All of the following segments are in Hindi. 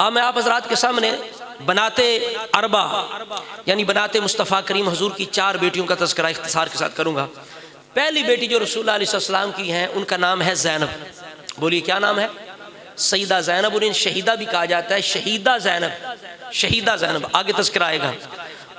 अब मैं आप हजरात के सामने बनाते अरबा यानी बनाते मुस्तफ़ा करीम हुजूर की 4 बेटियों का तज़किरा इख्तिसार के साथ करूँगा। पहली बेटी जो रसूलुल्लाह अलैहि सल्लम की हैं उनका नाम है ज़ैनब। बोलिए क्या नाम है? सईदा ज़ैनब। उन्हें शहीदा भी कहा जाता है, शहीदा ज़ैनब, शहीदा ज़ैनब, आगे तज़किरा आएगा।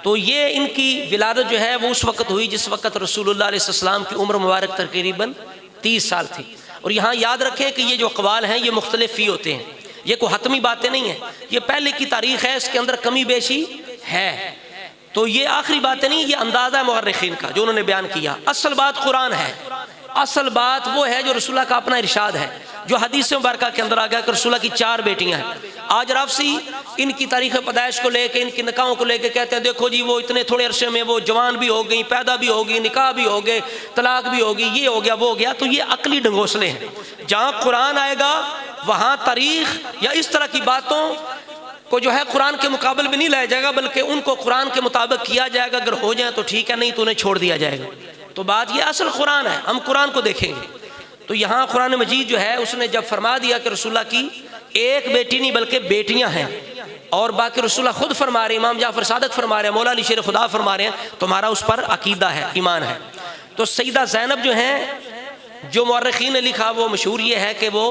तो ये इनकी विलादत जो है वो उस वक़्त हुई जिस वक़्त रसूलुल्लाह अलैहि सल्लम की उम्र मुबारक तकरीबन 30 साल थी। और यहाँ याद रखें कि ये जो अक़वाल हैं ये मुख्तलिफ ही होते हैं, ये कोई हतमी बातें नहीं हैं, ये पहले की तारीख़ है, इसके अंदर कमी बेशी है, तो ये आखिरी बातें नहीं, ये अंदाज़ा मुअर्रिखीन का जो उन्होंने बयान किया। असल बात कुरान है, असल बात वो है जो रसूलुल्लाह का अपना इरशाद है, जो हदीस मुबारका के अंदर आ गया कि रसूलुल्लाह की 4 बेटियां हैं। आज राफसी इनकी तारीख़ पैदाइश को लेकर, इनकी निकाहों को लेकर कहते हैं देखो जी वो इतने थोड़े अरसे में वो जवान भी हो गई, पैदा भी होगी, निकाह भी हो गए, तलाक भी होगी, ये हो गया वो हो गया। तो ये अकली ढंगोसले हैं। जहाँ कुरान आएगा वहाँ तारीख़ या इस तरह की बातों को जो है कुरान के मुकाबले में नहीं लाया जाएगा, बल्कि उनको कुरान के मुताबिक किया जाएगा। अगर हो जाए तो ठीक है, नहीं तो उन्हें छोड़ दिया जाएगा। तो बात ये असल कुरान है, हम कुरान को देखेंगे। तो यहाँ कुरान मजीद जो है उसने जब फरमा दिया कि रसूलुल्लाह की एक बेटी नहीं बल्कि बेटियां हैं, और बाकी रसूलुल्लाह खुद फरमा रहे, इमाम जाफर सादक फरमा रहे हैं, मौला अली शेर खुदा फरमा रहे हैं, तुम्हारा उस पर अकीदा है, ईमान है। तो सईदा ज़ैनब जो हैं, जो मुअर्रिखीन ने लिखा वो मशहूर ये है कि वो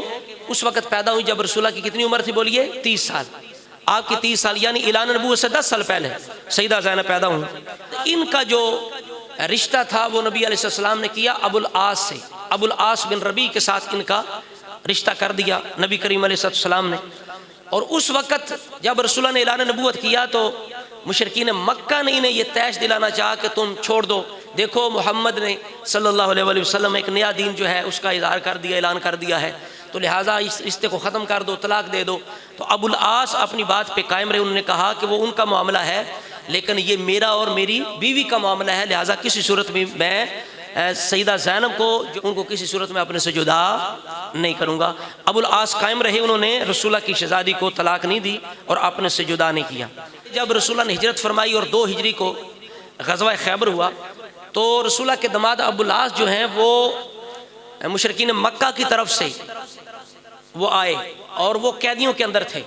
उस वक़्त पैदा हुई जब रसूलुल्लाह की कितनी उम्र थी? बोलिए 30 साल। आपकी 30 साल यानी इलान नबूवत से 10 साल पहले सईदा ज़ैनब पैदा हुई। इनका जो रिश्ता था वो नबी अलैहिस्सलाम ने किया अबुल आस से, अबुल आस बिन रबी के साथ इनका रिश्ता कर दिया नबी करीम अलैहिस्सलाम ने। और उस वक़्त जब रसूलुल्लाह ने ऐलान नबूवत किया तो मुशरिकीन मक्का ने इन्हें यह तैश दिलाना चाहा कि तुम छोड़ दो, देखो मोहम्मद ने सल्लल्लाहु अलैहि वसल्लम एक नया दीन जो है उसका इज़हार कर दिया, ऐलान कर दिया है, तो लिहाजा इस रिश्ते को ख़त्म कर दो, तलाक दे दो। तो अबुल आस अपनी बात पे कायम रहे। उन्होंने कहा कि वो उनका मामला है, लेकिन ये मेरा और मेरी बीवी का मामला है, लिहाजा किसी सूरत में मैं सईदा ज़ैनब को जो उनको किसी सूरत में अपने से जुदा नहीं करूँगा। अबुल आस कायम रहे, उन्होंने रसूलुल्लाह की शहज़ादी को तलाक नहीं दी और अपने से जुदा नहीं किया। जब रसूलुल्लाह ने हिजरत फरमाई और 2 हिजरी को ग़ज़वा खैबर हुआ तो रसूलुल्लाह के दामाद अबुल आस जो हैं वो मुशरिकीन मक्का की तरफ से वो आए और वो कैदियों के अंदर थे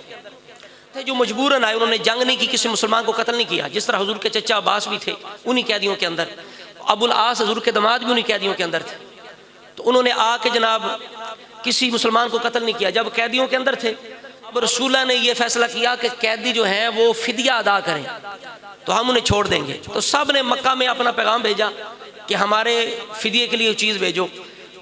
जो मजबूरन आए। उन्होंने जंग नहीं की, किसी मुसलमान को कत्ल नहीं किया, जिस तरह हुजूर के चचा अब्बास भी थे उन्हीं कैदियों के अंदर, अबुल आस हुजूर के दामाद भी उन्हीं कैदियों के अंदर थे। तो उन्होंने आके जनाब किसी मुसलमान को कत्ल नहीं किया। जब कैदियों के अंदर थे अब रसूलुल्लाह ने यह फैसला किया कि कैदी जो हैं वो फिदिया अदा करें तो हम उन्हें छोड़ देंगे। तो सब ने मक्का में अपना पैगाम भेजा कि हमारे फिदिये के लिए चीज़ भेजो।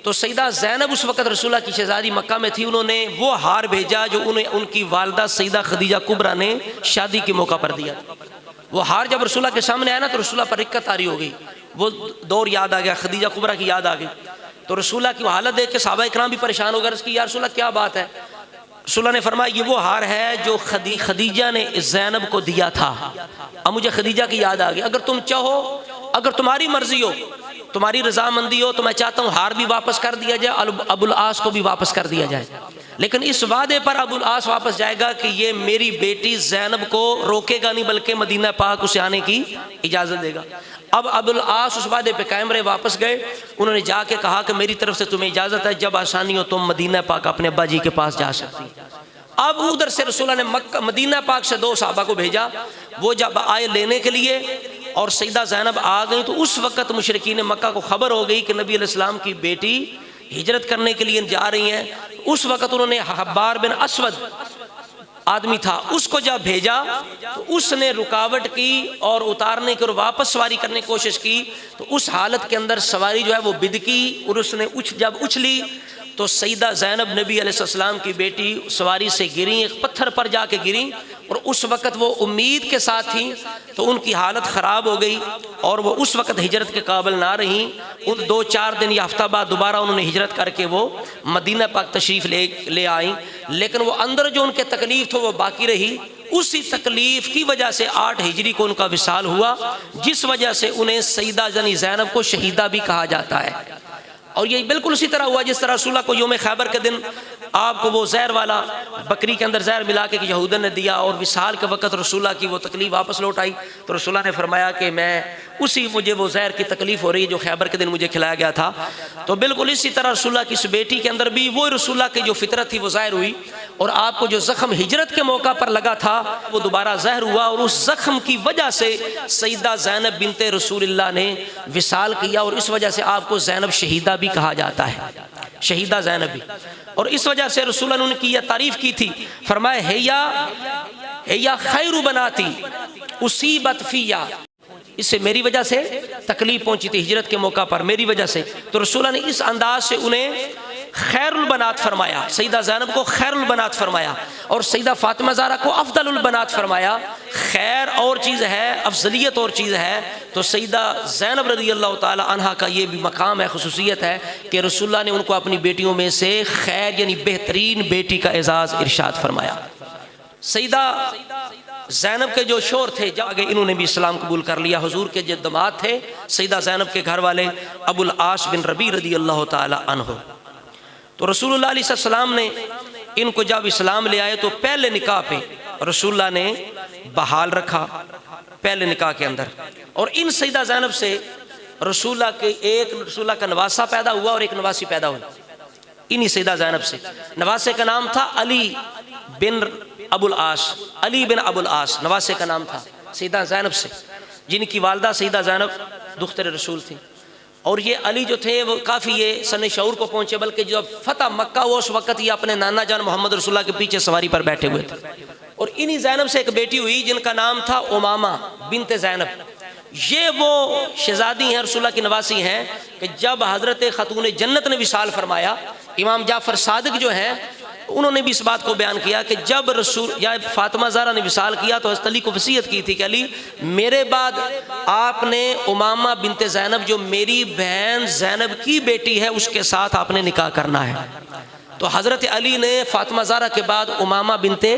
तो सईदा ज़ैनब उस वक़्त रसूलुल्लाह की शहज़ादी मक्का में थी, उन्होंने वो हार भेजा जो उन्हें उनकी वालदा सईदा खदीजा कुबरा ने शादी के मौका पर दिया। वो हार जब रसूलुल्लाह के सामने आया ना तो रसूलुल्लाह पर रिक्कत तारी हो गई, वो दौर याद आ गया, खदीजा कुबरा की याद आ गई। तो रसूलुल्लाह की हालत देख के सहाबा इकराम भी परेशान हो गए कि या रसूलुल्लाह क्या बात है? रसूलुल्लाह ने फरमाया ये वो हार है जो खदीजा ने ज़ैनब को दिया था, अब मुझे खदीजा की याद आ गई। अगर तुम चाहो, अगर तुम्हारी मर्जी हो, तुम्हारी रजामंदी हो तो मैं चाहता हूँ हार भी वापस कर दिया जाए, अबुल आस को भी वापस कर दिया जाए, लेकिन इस वादे पर अबुल आस वापस जाएगा कि ये मेरी बेटी ज़ैनब को रोकेगा नहीं बल्कि मदीना पाक उसे आने की इजाज़त देगा। अब अबुल आस उस वादे पे कायम रहे, वापस गए। उन्होंने जाके कहा कि मेरी तरफ से तुम्हें इजाज़त है, जब आसानी हो तुम मदीना पाक अपने अब्बा जी के पास जा सकती। अब उधर से रसूलुल्लाह ने मक्का मदीना पाक से 2 सहाबा को भेजा। वो जब आए लेने के लिए और सईदा ज़ैनब आ गई तो उस वक़्त मुशरिकीन मक्का को खबर हो गई कि नबी अलैहिस्सलाम की बेटी हिजरत करने के लिए जा रही हैं। उस वक़्त उन्होंने हब्बार बिन अस्वद आदमी था, उसको जब भेजा तो उसने रुकावट की और उतारने की और वापस सवारी करने की कोशिश की। तो उस हालत के अंदर सवारी जो है वो बिदकी और उसने जब उछली तो सईदा ज़ैनब नबी अलैहिस्सलाम की बेटी सवारी से गिरी, एक पत्थर पर जाके गिरी और उस वक़्त वो उम्मीद के साथ थी तो उनकी हालत ख़राब हो गई और वो उस वक़्त हिजरत के काबिल ना रहीं। उन 2-4 दिन या हफ्ता बाद दोबारा उन्होंने हिजरत करके वो मदीना पाक तशरीफ़ ले आई, लेकिन वो अंदर जो उनके तकलीफ़ थे वो बाकी रही। उसी तकलीफ़ की वजह से 8 हिजरी को उनका विसाल हुआ, जिस वजह से उन्हें सईदा जनी ज़ैनब को शहीदा भी कहा जाता है। और ये बिल्कुल उसी तरह हुआ जिस तरह रसूलुल्लाह को यौम खैबर के दिन आपको वो जहर वाला बकरी के अंदर जहर मिला के यहूदन ने दिया और विसाल के वक़्त रसूलुल्लाह की वो तकलीफ़ वापस लौट आई। तो रसूलुल्लाह ने फरमाया कि मैं उसी मुझे वो जहर की तकलीफ़ हो रही है जो खैबर के दिन मुझे खिलाया गया था। तो बिल्कुल इसी तरह रसूलुल्लाह की इस बेटी के अंदर भी वो रसूलुल्लाह की जो फितरत थी वो ज़ाहिर हुई और आपको जो ज़ख्म हिजरत के मौका पर लगा था वो दोबारा ज़हर हुआ, और उस ज़ख्म की वजह से सईदा ज़ैनब बिनते रसूलुल्लाह ने विसाल किया, और इस वजह से आपको ज़ैनब शहीदा भी कहा जाता है, शहीदा ज़ैनब भी। और इस वजह से रसूलुल्लाह ने उनकी यह तारीफ़ की थी, फरमाए हैया खैरु बनाती उसीबत फिया, इससे मेरी वजह से तकलीफ पहुंची थी हिजरत के मौका पर, मेरी वजह से। तो रसूलुल्लाह ने इस अंदाज से उन्हें खैरुल बनात फरमाया, सईदा ज़ैनब को खैरुल बनात फरमाया, और सईदा फातिमा ज़हरा को अफदलुल बनात फरमाया। खैर और चीज़ है, अफजलियत और चीज़ है। तो सईदा ज़ैनब रज़ियल्लाहु ताला अन्हा का ये भी मकाम है, खुसूसियत है कि रसूलुल्लाह ने उनको अपनी बेटियों में से खैर यानी बेहतरीन बेटी का एजाज़ इरशाद फरमाया। सईदा ज़ैनब के जो शोर थे, जागे इन्होंने भी इस्लाम कबूल कर लिया। हुजूर के जो दमाद थे सईदा ज़ैनब के घर वाले अबुल आस बिन रबी रज़ियल्लाहु ताला अन्हु, तो रसूलुल्लाह अलैहि सल्लम ने इनको जब इस्लाम ले आए तो पहले निकाह पे रसूलुल्लाह ने बहाल रखा, पहले निकाह के अंदर। और इन सईदा ज़ैनब से रसूलुल्लाह के एक रसूलुल्लाह का नवासा पैदा हुआ और एक नवासी पैदा हुई, इन्हीं सईदा ज़ैनब से। नवासे का नाम था अली बिन अबुल आस, अली बिन अबुल आस नवासे का नाम था सईदा ज़ैनब से, जिनकी वालदा सईदा ज़ैनब दुख्तर रसूल थी। और ये अली जो थे वो काफ़ी ये सने शऊर को पहुँचे, बल्कि जब फतह मक्का हुआ उस वक़्त ये अपने नाना जान मोहम्मद रसूलुल्लाह के पीछे सवारी पर बैठे हुए थे। और इन्हीं ज़ैनब से एक बेटी हुई जिनका नाम था उमामा बिनते ज़ैनब। ये वो शहज़ादी हैं, रसूलुल्लाह की नवासी हैं कि जब हज़रत ख़तून जन्नत ने विसाल फरमाया, इमाम जाफ़र सादिक जो हैं उन्होंने भी इस बात को बयान किया कि जब रसूल या फातिमा ज़हरा ने विसाल किया तो हज़रत अली को वसीयत की थी कि अली मेरे बाद आपने उमामा बिनते ज़ैनब जो मेरी बहन ज़ैनब की बेटी है उसके साथ आपने निकाह करना है। तो हज़रत अली ने फातिमा ज़हरा के बाद उमामा बिनते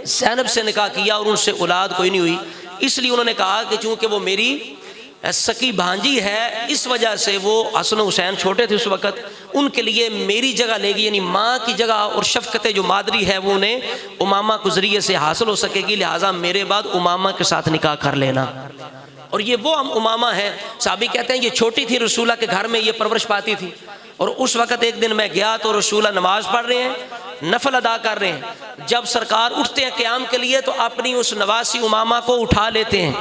ज़ैनब से निकाह किया और उनसे औलाद कोई नहीं हुई। इसलिए उन्होंने कहा कि चूँकि वो मेरी सकी भांजी है, इस वजह से वो हसन हुसैन छोटे थे उस वक़्त, उनके लिए मेरी जगह लेगी, यानी माँ की जगह और शफ़क़त जो मादरी है वो उन्हें उमामा के ज़रिए से हासिल हो सकेगी, लिहाजा मेरे बाद उमामा के साथ निकाह कर लेना। और ये वो हम उमामा हैं, साहबी कहते हैं ये छोटी थी, रसूलुल्लाह के घर में ये परवरिश पाती थी। और उस वक़्त एक दिन मैं गया तो रसूलुल्लाह नमाज़ पढ़ रहे हैं, नफल अदा कर रहे हैं। जब सरकार उठते हैं क़याम के लिए तो अपनी उस नवासी उमामा को उठा लेते हैं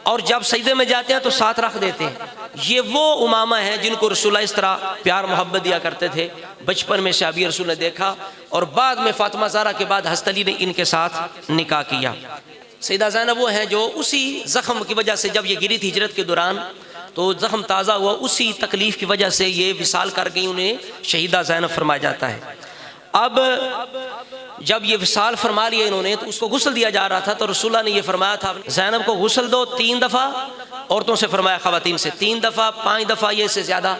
और जब सजदे में जाते हैं तो साथ रख देते हैं। ये वो उमामा हैं जिनको रसूलुल्लाह इस तरह प्यार मोहब्बत दिया करते थे। बचपन में शाबी रसूल ने देखा और बाद में फातिमा ज़हरा के बाद हज़रत अली ने इनके साथ निकाह किया। सईदा ज़ैनब वो हैं जो उसी ज़ख्म की वजह से जब ये गिरी थी हिजरत के दौरान तो ज़ख्म ताज़ा हुआ, उसी तकलीफ़ की वजह से ये विसाल कर गई, उन्हें शहीदा ज़ैनब फरमाया जाता है। अब जब ये विसाल फरमा लिया इन्होंने तो उसको गुस्ल दिया जा रहा था, तो रसूलुल्लाह ने ये फरमाया था ज़ैनब को गुस्ल दो 3 दफ़ा, औरतों से फरमाया ख़वातीन से 3 दफ़ा 5 दफ़ा ये से ज़्यादा,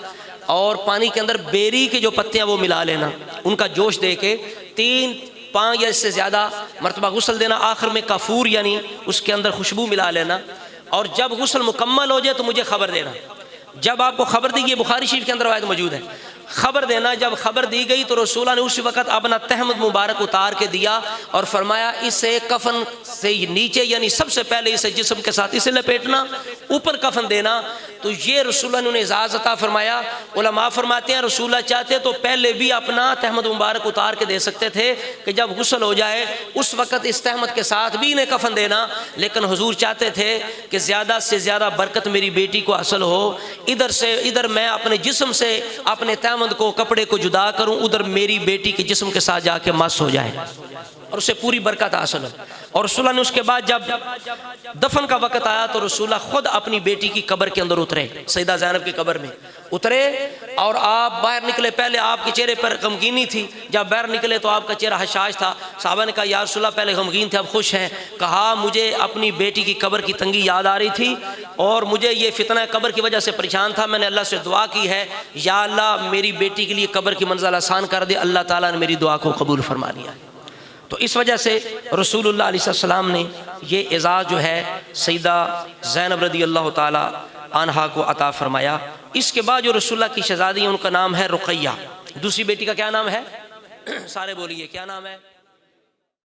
और पानी के अंदर बेरी के जो पत्ते हैं वो मिला लेना, उनका जोश दे के 3-5 या इससे ज़्यादा मरतबा गुस्ल देना। आखिर में काफूर यानी उसके अंदर खुशबू मिला लेना, और जब गुस्ल मुकम्मल हो जाए तो मुझे ख़बर देना। जब आपको ख़बर दी, ये बुखारी शरीफ के अंदर रवायत मौजूद है, ख़बर देना। जब ख़बर दी गई तो रसूलुल्लाह ने उस वक़्त अपना तहमद मुबारक उतार के दिया और फरमाया इसे कफन से नीचे यानी सबसे पहले इसे जिस्म के साथ इसे लपेटना, ऊपर कफन देना। तो ये रसूलुल्लाह ने उन्हें इजाज़त अता फरमाया। उलमा फरमाते हैं रसूलुल्लाह चाहते तो पहले भी अपना तहमद मुबारक उतार के दे सकते थे कि जब गुस्ल हो जाए उस वक़्त इस तहमद के साथ भी इन्हें कफन देना, लेकिन हुजूर चाहते थे कि ज़्यादा से ज़्यादा बरकत मेरी बेटी को हासिल हो, इधर से इधर मैं अपने जिस्म से अपने तहमद को कपड़े को जुदा करूं, उधर मेरी बेटी के जिस्म के साथ जाके मस हो जाए और उसे पूरी बरकत हासिल हो। और रसूलुल्लाह ने उसके बाद जब दफन का वक़्त आया तो रसूलुल्लाह खुद अपनी बेटी की कब्र के अंदर उतरे, सईदा ज़ैनब की कब्र में उतरे और आप बाहर निकले। पहले आपके चेहरे पर गमगीनी थी, जब बाहर निकले तो आपका चेहरा हशाश था। साहबा ने कहा या रसूलुल्लाह पहले गमगीन थे अब खुश हैं। कहा मुझे अपनी बेटी की कब्र की तंगी याद आ रही थी और मुझे ये फितना कब्र की वजह से परेशान था। मैंने अल्लाह से दुआ की है या अल्लाह मेरी बेटी के लिए कब्र की मंज़िल आसान कर दे। अल्लाह ताला ने मेरी दुआ को कबूल फरमा लिया। तो इस वजह से रसूलुल्लाह अलैहिस्सलाम ने ये एजाज़ जो है सईदा ज़ैनब रज़ियल्लाहु ताला अन्हा को अता फरमाया। इसके बाद जो रसूलुल्लाह की शहज़ादी है उनका नाम है रुक़ैया। दूसरी बेटी का क्या नाम है? सारे बोलिए क्या नाम है?